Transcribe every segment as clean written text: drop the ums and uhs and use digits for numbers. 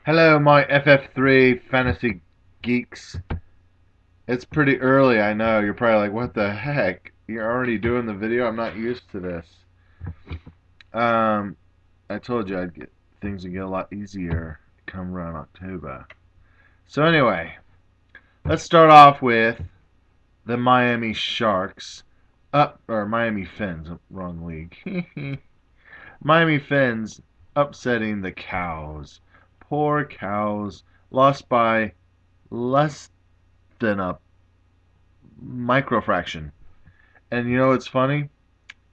Hello, my FF3 fantasy geeks. It's pretty early, I know. You're probably like, what the heck? You're already doing the video? I'm not used to this. Um, I told you things would get a lot easier come around October. So anyway, let's start off with the Miami Sharks. Or Miami Fins, wrong league. Miami Fins upsetting the Cows. Poor Cows lost by less than a microfraction. And you know what's funny?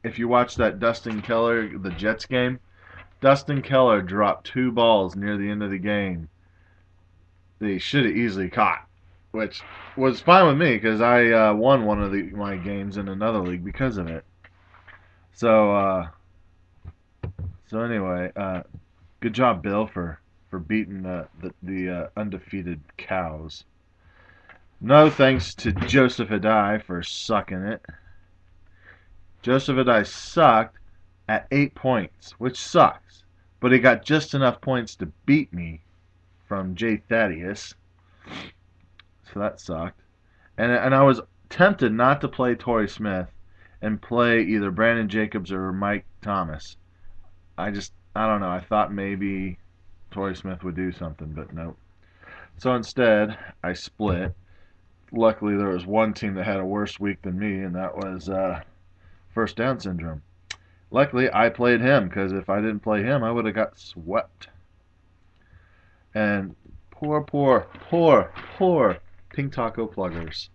If you watch that Dustin Keller, the Jets game, Dustin Keller dropped two balls near the end of the game that he should have easily caught, which was fine with me because I won one of my games in another league because of it. So, anyway, good job, Bill, for beating the undefeated Cows. No thanks to Joseph Adai for sucking it. Joseph Adai sucked at 8 points, which sucks. But he got just enough points to beat me from Jay Thaddeus. So that sucked. And I was tempted not to play Torrey Smith and play either Brandon Jacobs or Mike Thomas. I don't know. I thought maybe Torrey Smith would do something, but nope. So instead, I split. Luckily, there was one team that had a worse week than me, and that was First Down Syndrome. Luckily, I played him, because if I didn't play him, I would have got swept. And poor Pink Taco Pluggers.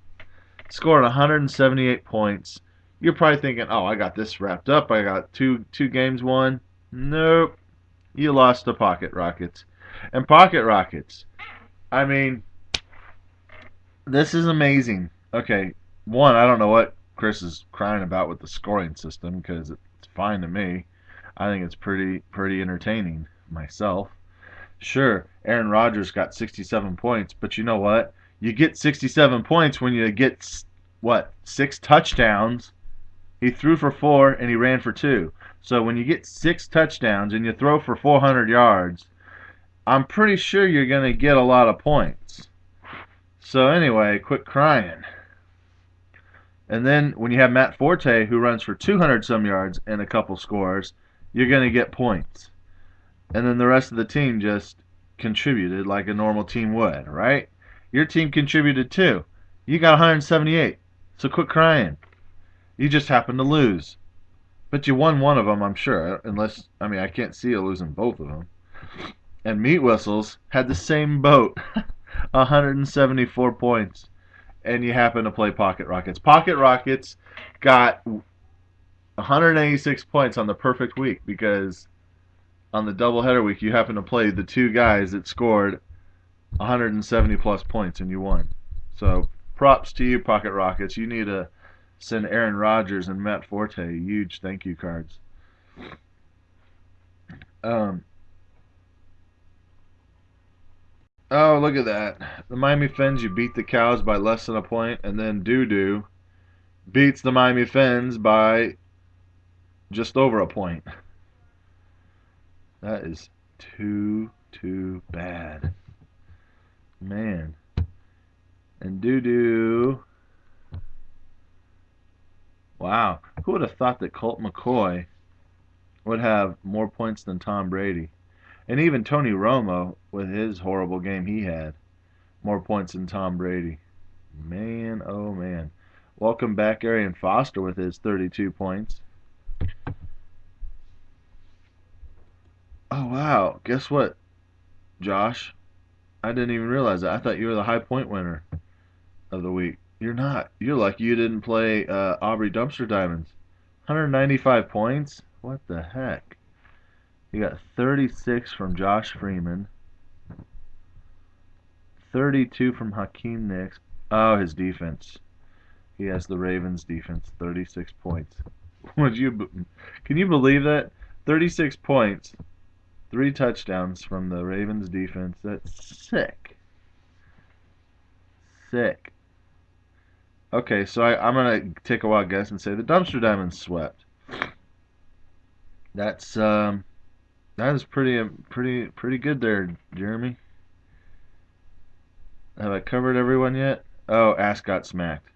Scored 178 points. You're probably thinking, oh, I got this wrapped up. I got two games won. Nope. You lost to Pocket Rockets. And Pocket Rockets, I mean, this is amazing. Okay, one, I don't know what Chris is crying about with the scoring system because it's fine to me. I think it's pretty entertaining myself. Sure, Aaron Rodgers got 67 points, but you know what? You get 67 points when you get what, 6 touchdowns. He threw for 4 and he ran for 2. So when you get 6 touchdowns and you throw for 400 yards, I'm pretty sure you're going to get a lot of points. So anyway, quit crying. And then when you have Matt Forte, who runs for 200 some yards and a couple scores, you're going to get points. And then the rest of the team just contributed like a normal team would, right? Your team contributed too. You got 178. So quit crying. You just happened to lose. But you won one of them, I'm sure. Unless, I can't see you losing both of them. And Meat Whistles had the same boat. 174 points. And you happen to play Pocket Rockets. Pocket Rockets got 186 points on the perfect week because on the doubleheader week you happen to play the two guys that scored 170 plus points and you won. So props to you, Pocket Rockets. You need to send Aaron Rodgers and Matt Forte huge thank you cards. Oh, look at that. The Miami Fins, you beat the Cows by less than a point, and then Doo-Doo beats the Miami Fins by just over a point. That is too bad. Man. And Doo-Doo. Wow. Who would have thought that Colt McCoy would have more points than Tom Brady? And even Tony Romo, with his horrible game he had, more points than Tom Brady. Man, oh man. Welcome back, Arian Foster, with his 32 points. Oh, wow. Guess what, Josh? I didn't even realize that. I thought you were the high point winner of the week. You're not. You're lucky you didn't play Aubrey Dumpster Diamonds. 195 points? What the heck? You got 36 from Josh Freeman. 32 from Hakeem Nicks. Oh, his defense. He has the Ravens defense. 36 points. Can you believe that? 36 points. 3 touchdowns from the Ravens defense. That's sick. Sick. Okay, so I'm gonna take a wild guess and say the Dumpster Diamonds swept. That is pretty good there, Jeremy. Have I covered everyone yet? Oh, Ass got smacked.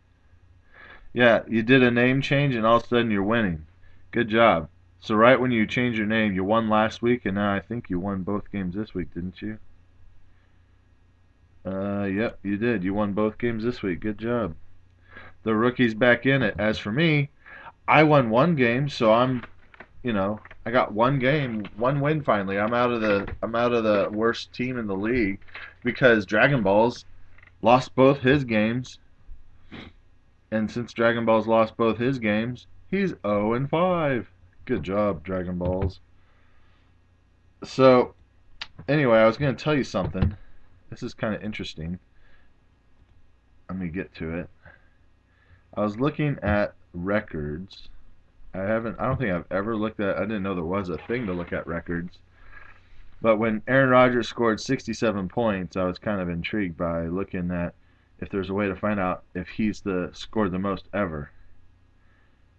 Yeah, you did a name change and all of a sudden you're winning. Good job. So right when you change your name, you won last week and now I think you won both games this week, didn't you? Yep, you did. You won both games this week. Good job. The rookie's back in it. As for me, I won one game, so I got one game, one win finally. I'm out of the worst team in the league because Dragon Balls lost both his games, and since Dragon Balls lost both his games, he's 0 and 5. Good job, Dragon Balls. So, anyway, I was going to tell you something. This is kind of interesting. Let me get to it. I was looking at records. I don't think I've ever looked at, I didn't know there was a thing to look at records. But when Aaron Rodgers scored 67 points, I was kind of intrigued by looking at if there's a way to find out if he's scored the most ever.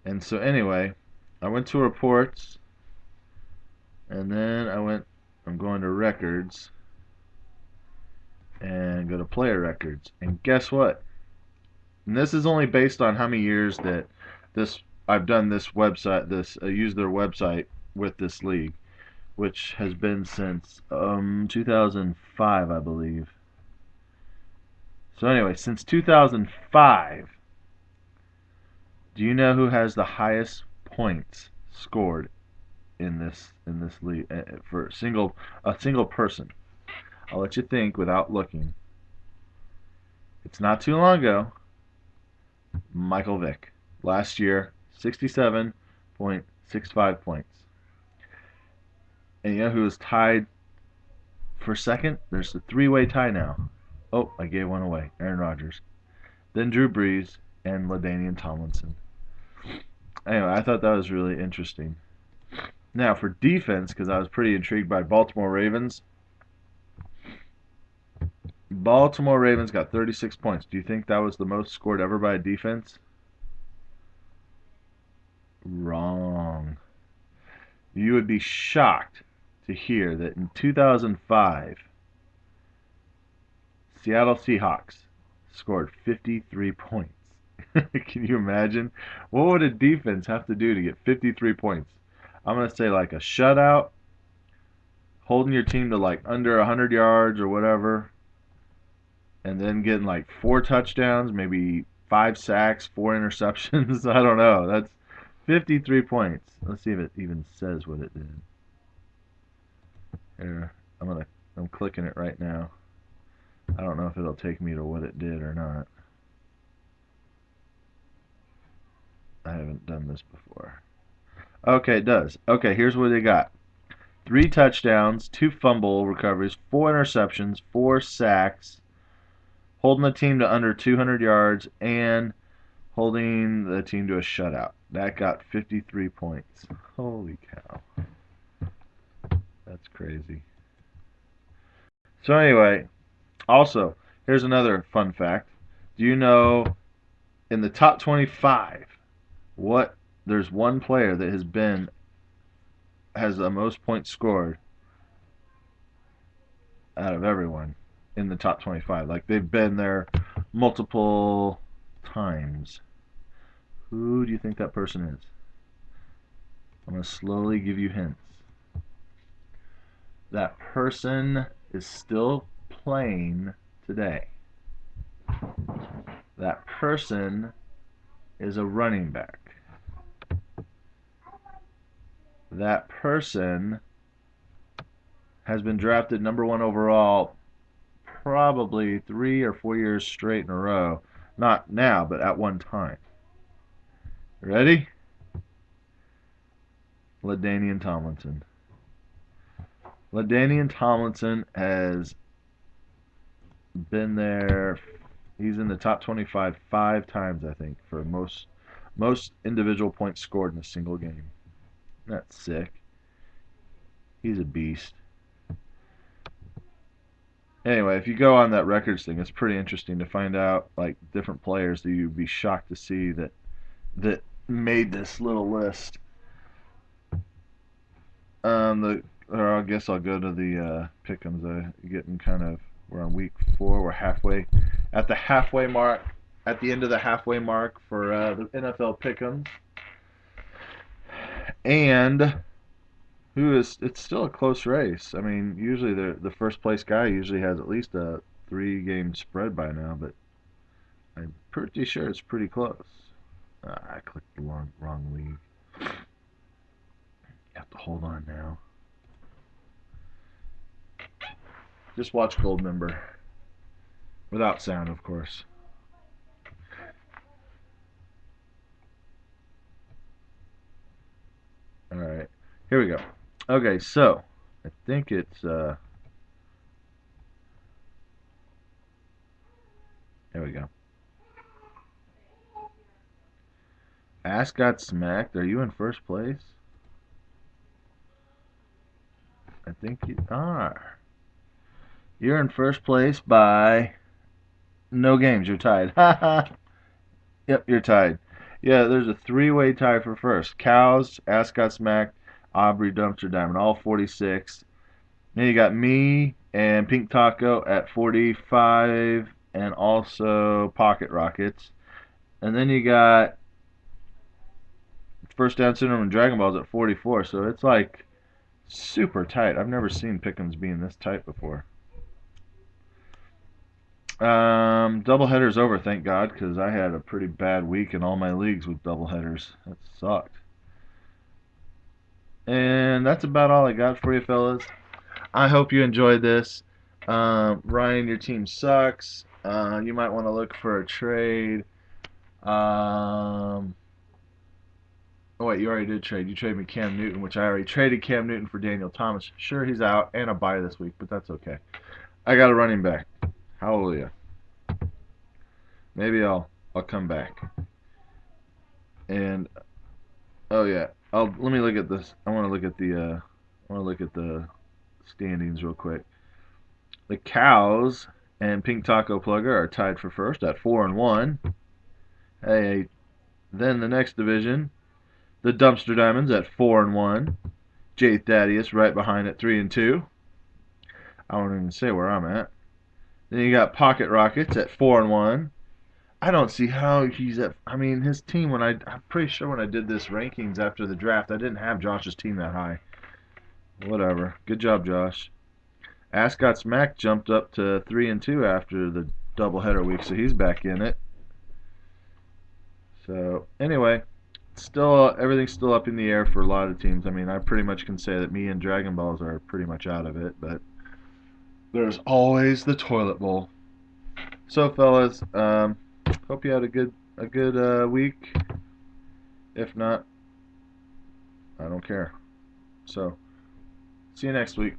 And so anyway, I went to reports, and then I'm going to records, and go to player records. And guess what? And this is only based on how many years that this I've done this website, used their website with this league, which has been since 2005, I believe. So anyway, since 2005, do you know who has the highest points scored in this league for a single person? I'll let you think without looking. It's not too long ago. Michael Vick. Last year, 67.65 points. And you know who is tied for second? There's a three-way tie now. Oh, I gave one away. Aaron Rodgers. Then Drew Brees and LaDainian Tomlinson. Anyway, I thought that was really interesting. Now, for defense, because I was pretty intrigued by Baltimore Ravens. Baltimore Ravens got 36 points. Do you think that was the most scored ever by a defense? Wrong. You would be shocked to hear that in 2005, Seattle Seahawks scored 53 points. Can you imagine? What would a defense have to do to get 53 points? I'm going to say like a shutout, holding your team to like under 100 yards or whatever, and then getting like 4 touchdowns, maybe 5 sacks, 4 interceptions. I don't know. That's 53 points. Let's see if it even says what it did. Here, I'm clicking it right now. I don't know if it'll take me to what it did or not. I haven't done this before. Okay, it does. Okay, here's what they got. 3 touchdowns, 2 fumble recoveries, 4 interceptions, 4 sacks, holding the team to under 200 yards, and holding the team to a shutout. That got 53 points. Holy cow. That's crazy. So anyway, also, here's another fun fact. Do you know in the top 25 there's one player that has the most points scored out of everyone in the top 25. Like they've been there multiple times. Who do you think that person is? I'm going to slowly give you hints. That person is still playing today. That person is a running back. That person has been drafted #1 overall probably 3 or 4 years straight in a row. Not now, but at one time. Ready? LaDainian Tomlinson. LaDainian Tomlinson has been there. He's in the top 25 5 times, I think, for most individual points scored in a single game. That's sick. He's a beast. Anyway, if you go on that records thing, it's pretty interesting to find out like different players that you'd be shocked to see that made this little list. Or I guess I'll go to the pick'ems. Getting kind of We're on week 4. We're halfway at the halfway mark. At the end of the halfway mark for the NFL Pick'ems. And it's still a close race. I mean, usually the first place guy usually has at least a 3-game spread by now, but I'm pretty sure it's pretty close. I clicked the wrong league. You have to hold on now. Just watch Goldmember. Without sound, of course. Alright. Here we go. Okay, so I think it's there we go. Ass got smacked. Are you in first place? I think you are. You're in first place by no games. You're tied. Yep, you're tied. Yeah, there's a 3-way tie for first. Cows, Ass got smacked, Aubrey, Dumpster Diamond, all 46. Then you got me and Pink Taco at 45, and also Pocket Rockets. And then you got First Down Syndrome and Dragon Balls at 44. So it's like super tight. I've never seen Pick'ems being this tight before. Double headers over, thank God, because I had a pretty bad week in all my leagues with double headers. That sucked. And that's about all I got for you, fellas. I hope you enjoyed this. Ryan, your team sucks. You might want to look for a trade. Oh wait, you already did trade. You traded me Cam Newton, which I already traded Cam Newton for Daniel Thomas. Sure, he's out and a bye this week, but that's okay. I got a running back. Hallelujah. Maybe I'll come back. And oh yeah, let me look at this. I want to look at the standings real quick. The Cows and Pink Taco Plugger are tied for first at 4-1. Hey, then the next division, the Dumpster Diamonds at 4-1. Jay Thaddeus right behind at 3-2. I won't even say where I'm at. Then you got Pocket Rockets at 4-1. I don't see how he's at. I mean, his team. I'm pretty sure when I did this rankings after the draft, I didn't have Josh's team that high. Whatever. Good job, Josh. Ascot Smack jumped up to 3-2 after the doubleheader week, so he's back in it. So anyway, still everything's still up in the air for a lot of teams. I mean, I pretty much can say that me and Dragon Balls are pretty much out of it, but there's always the toilet bowl. So fellas, hope you had a good week. If not, I don't care. So see you next week.